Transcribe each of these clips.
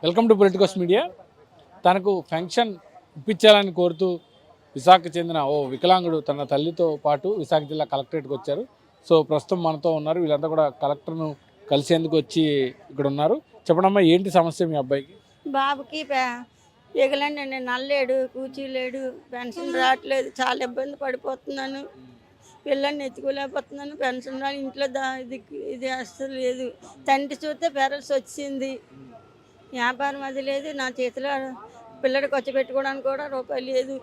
Welcome to politicals media. తనకు function ఇప్పించాలని కోరుతూ విశాఖకు చెందిన ఓ వికలాంగుడు తన తల్లితో పాటు విశాఖ జిల్లా కలెక్టరేట్కి వచ్చారు. సో ప్రస్తుతం మనతో ఉన్నారు. వీళ్ళంతా కూడా కలెక్టర్ను కలిసేందుకు వచ్చి ఇక్కడ ఉన్నారు. చెప్పడమ్మా, ఏంటి సమస్య మీ అబ్బాయికి? బాబుకి ఎగలండి, నల్లేడు, కూర్చోలేడు, పెన్షన్ రావట్లేదు, చాలా ఇబ్బంది పడిపోతున్నాను. పిల్లల్ని ఎత్తుకోలేకపోతున్నాను. పెన్షన్ రాని ఇంట్లో ఇది అస్సలు లేదు. తండ్రి చూస్తే పెరల్స్ వచ్చింది. వ్యాపారం అది లేదు. నా చేతిలో పిల్లడికి వచ్చి పెట్టుకోవడానికి కూడా రూపాయి లేదు.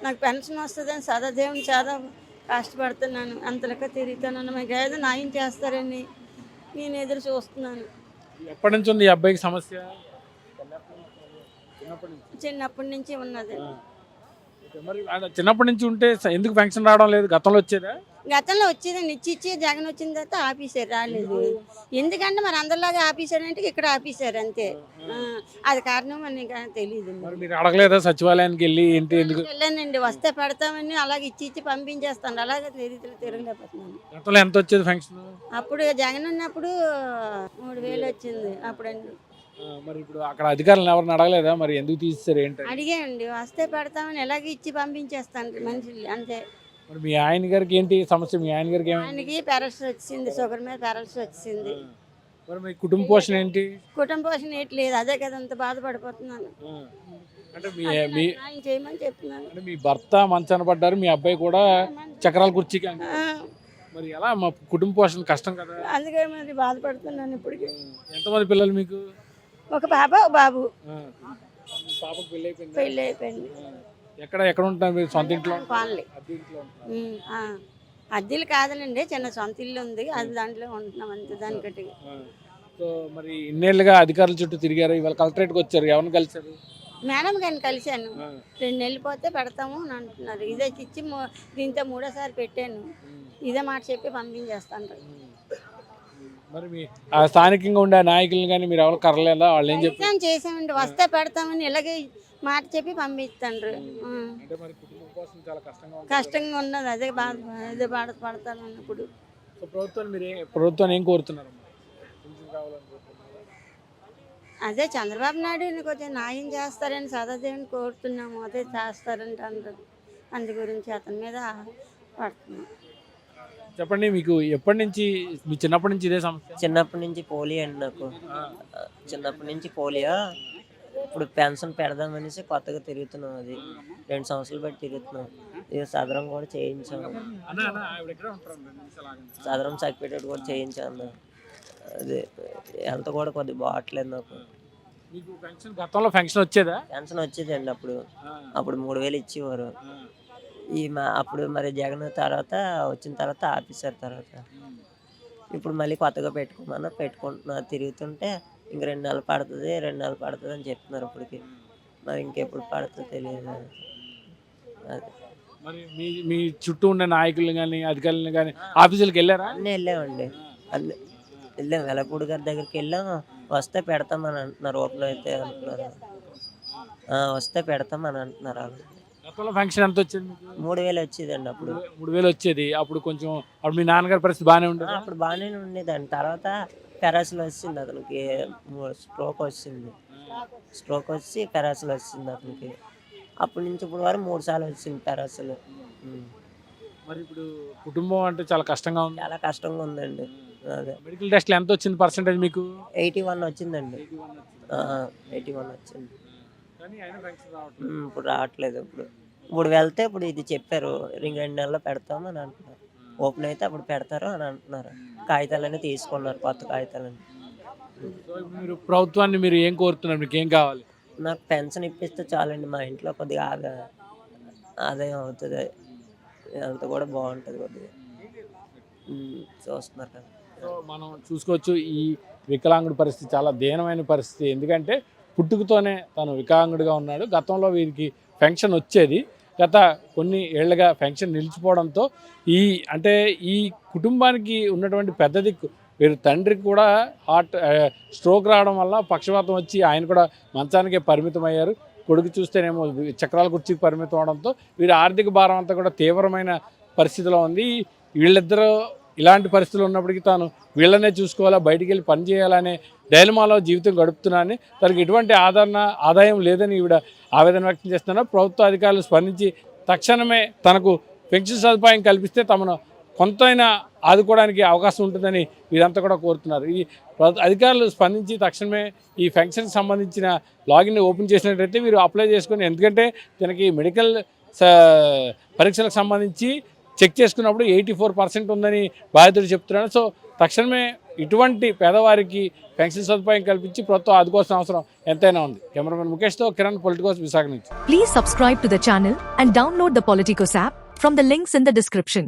నాకు పెన్షన్ వస్తుందని సదాదేవుని చాలా కష్టపడుతున్నాను. అంతలక్క తిరుగుతున్నాను. మీకు ఏదో న్యాయం చేస్తారని నేను ఎదురు చూస్తున్నాను. ఎప్పటి నుంచి ఉంది ఈ అబ్బాయికి సమస్య? చిన్నప్పటి నుంచి ఉన్నది. మరి చిన్నప్పటి నుంచి ఉంటే ఎందుకు పెన్షన్ రావడం లేదు? గతంలో వచ్చేదా? గతంలో వచ్చేదండి, ఇచ్చి జగన్ వచ్చిన తర్వాత ఆఫీసర్ రాలేదు. ఎందుకంటే మరి అందరిలాగా ఆఫీసర్ అంటే ఇక్కడ ఆఫీసర్ అంతే. అది కారణం అని తెలియదు. మరి మీరు అడగలేదా సచివాలయానికి వెళ్ళి? ఏంటి ఎందుకు వెళ్ళానండి, వస్తే పెడతామని అలాగే ఇచ్చి పంపించేస్తాను. అలాగే తిరగలేకపోతున్నాను. గతంలో ఎంత వచ్చేది పెన్షన్? అప్పుడు జగన్ ఉన్నప్పుడు 3000 వచ్చింది అప్పుడండి. మరి ఇప్పుడు అక్కడ అధికారులను ఎవరిని అడగలేదా? మరి ఎందుకు తీస్తారు ఏంటి? అడిగామండి, వస్తే పెడతామని ఎలాగే ఇచ్చి పంపించేస్తాను మనుషులు అంతే. మరి మీ ఆయన గారికి ఏంటి సమస్య? మీ ఆయన గారికి ఆయనకి పెరల్స్ వచ్చింది, షుగర్ మీద పెరల్స్ వచ్చింది. మరి మీ కుటుంబ పోషణ ఏంటి? కుటుంబ పోషణ ఏంటి లేదు, అదే కదా అంత బాధపడిపోతున్నాను. అంటే ఆయన చేయమని చెప్తున్నాను. అంటే మీ భర్త మంచాన పడ్డారు, మీ అబ్బాయి కూడా చక్రాల కుర్చీకి. మరి ఎలా మా కుటుంబ పోషణ కష్టం కదా? అందుకే మరి బాధపడుతున్నాను ఇప్పటికి. ఎంతమంది పిల్లలు మీకు? ఒక పాప, ఒక బాబు. పాపకు పెళ్ళి అయిపోయింది. ఎక్కడ ఉంటారు మీరు? సొంత ఇంట్లో? అద్దెలు కాదనండి, చిన్న సొంత ఇల్లు ఉంది, అది దాంట్లో ఉంటున్నాం అంతే. దానికట్టి సో మరి ఇన్నేళ్ళుగా అధికారుల చుట్టూ తిరిగారు, ఇవాళ కలెక్టరేట్కి వచ్చారు, ఎవరిని కలిసారు? మేడం గారిని కలిశాను. 2 నెలలు పోతే పెడతాము అని అంటున్నారు. ఇదే ఇచ్చి దీంతో 3వ సారి పెట్టాను. ఇదే మాట చెప్పి పంపించేస్తాను. మరి మీ స్థానికంగా ఉండే నాయకులు కానీ మీరు ఎవరు కర్రలేదా? వాళ్ళు ఏం చెప్పారు? చేసామండి, వస్తే పెడతామని ఇలాగే మాట చెప్పి పంపిస్తాండ్రు. కష్టంగా ఉన్నది, అదే బాధపడతాను అన్నప్పుడు. ప్రభుత్వాన్ని ఏం కోరుతున్నారు? అదే చంద్రబాబు నాయుడు కొంచెం న్యాయం చేస్తారని సదాదేవిని కోరుతున్నాము. అదే చేస్తారంటే అందరూ, అందు గురించి అతని మీద పడుతున్నాం. చెప్పండి, మీకు ఎప్పటి నుంచి, మీ చిన్నప్పటి నుంచి ఇదే సమస్య? చిన్నప్పటి నుంచి పోలియో అండి నాకు. చిన్నప్పటి నుంచి పోలియో. ఇప్పుడు పెన్షన్ పెడదామనేసి కొత్తగా తిరుగుతున్నాం. అది 2 సంవత్సరాలు బట్టి తిరుగుతున్నాం. ఇది సదరం కూడా చేయించాము, సదరం సర్టిఫికేట్ కూడా చేయించాను. అది హెల్త్ కూడా కొద్దిగా బాగట్లేదు నాకు. గతంలో పెన్షన్ వచ్చేదా? పెన్షన్ వచ్చేది అండి అప్పుడు 3000 ఇచ్చేవారు. అప్పుడు మరి జగన్ తర్వాత వచ్చిన తర్వాత ఆఫీసర్ తర్వాత ఇప్పుడు మళ్ళీ కొత్తగా పెట్టుకుంటున్నా. తిరుగుతుంటే ఇంక 2 నెలలు పడుతుంది, 2 నెలలు పడుతుంది అని చెప్తున్నారు. ఇప్పటికి మరి ఇంకెప్పుడు పడుతుందో తెలియదు. అది మరి మీ చుట్టూ ఉన్న నాయకులు కానీ అధికారులను కానీ ఆఫీసులకు వెళ్ళారా? అన్నీ వెళ్ళామండి, అన్నీ వెళ్ళాం. వెలపూడి గారి దగ్గరికి వెళ్ళాం. వస్తే పెడతామని అంటున్నారు. ఓపెన్ అయితే అంటున్నారు, వస్తే పెడతామని అంటున్నారు. వాళ్ళు గతంలో ఫంక్షన్ ఎంత వచ్చేది? 3000 వచ్చేదండి అప్పుడు. 3000 వచ్చేది అప్పుడు. కొంచెం అప్పుడు మీ నాన్నగారి పరిస్థితి బాగానే ఉండేది? అప్పుడు బాగానే ఉండేదండి. తర్వాత పెరాసిల్ వచ్చింది అతనికి, స్ట్రోక్ వచ్చి పెరాసిల్ వచ్చింది అతనికి. అప్పటి నుంచి ఇప్పుడు వరకు 3 సార్లు వచ్చింది పెరాసిల్. మరి ఇప్పుడు కుటుంబం అంటే చాలా కష్టంగా ఉంది. చాలా కష్టంగా ఉందండి. అదే మెడికల్ టెస్ట్లో ఎంత వచ్చింది పర్సెంటేజ్ మీకు? 81 వచ్చిందండి. 81 వచ్చింది. ఇప్పుడు రావట్లేదు. ఇప్పుడు వెళ్తే ఇప్పుడు ఇది చెప్పారు, 2 నెలల్లో పెడతాము అని అంటున్నారు. ఓపెన్ అయితే అప్పుడు పెడతారు అని అంటున్నారు. కాగితాలన్నీ తీసుకున్నారు, కొత్త కాగితాలన్నీ. మీరు ప్రభుత్వాన్ని మీరు ఏం కోరుతున్నారు? మీకు ఏం కావాలి? నాకు పెన్షన్ ఇప్పిస్తే చాలండి. మా ఇంట్లో కొద్దిగా ఆదాయం అవుతుంది, అంత కూడా బాగుంటుంది కొద్దిగా. చూస్తున్నారు కదా, మనం చూసుకోవచ్చు. ఈ వికలాంగుడి పరిస్థితి చాలా దీనమైన పరిస్థితి. ఎందుకంటే పుట్టుకతోనే తను వికలాంగుడిగా ఉన్నాడు. గతంలో వీరికి పెన్షన్ వచ్చేది. గత కొన్ని ఏళ్లుగా పెన్షన్ నిలిచిపోవడంతో ఈ కుటుంబానికి ఉన్నటువంటి పెద్ద దిక్కు వీరి తండ్రికి కూడా స్ట్రోక్ రావడం వల్ల పక్షవాతం వచ్చి ఆయన కూడా మంచానికే పరిమితం అయ్యారు. కొడుకు చూస్తేనేమో చక్రాల కుర్చీకి పరిమితం అవడంతో వీరి ఆర్థిక భారం అంతా కూడా తీవ్రమైన పరిస్థితిలో ఉంది. వీళ్ళిద్దరూ ఇలాంటి పరిస్థితులు ఉన్నప్పటికీ తాను వీళ్ళనే చూసుకోవాలా, బయటికి వెళ్ళి పని చేయాలనే డైలమాలో జీవితం గడుపుతున్నానని, తనకి ఎటువంటి ఆదాయం లేదని ఈవిడ ఆవేదన వ్యక్తం చేస్తున్నారు. ప్రభుత్వ అధికారులు స్పందించి తక్షణమే తనకు పెన్షన్ సదుపాయం కల్పిస్తే తమను కొంతైనా ఆదుకోవడానికి అవకాశం ఉంటుందని వీరంతా కూడా కోరుతున్నారు. ఈ అధికారులు స్పందించి తక్షణమే ఈ పెన్షన్కి సంబంధించిన లాగిన్ ఓపెన్ చేసినట్లయితే వీరు అప్లై చేసుకుని, ఎందుకంటే తనకి మెడికల్ పరీక్షలకు సంబంధించి చెక్ చేసుకున్నప్పుడు 84% ఉందని బాధితుడు చెప్తున్నాడు. సో తక్షణమే ఇటువంటి పేదవారికి పెన్షన్ సదుపాయం కల్పించి ప్రభుత్వం ఆదుకోవాల్సిన అవసరం ఎంతైనా ఉంది. కెమెరామెన్ ముఖేష్తో కిరణ్, పొలిటికోస్, విశాఖ నుంచి. Please subscribe to the channel and download the Politicos app from the links in the description.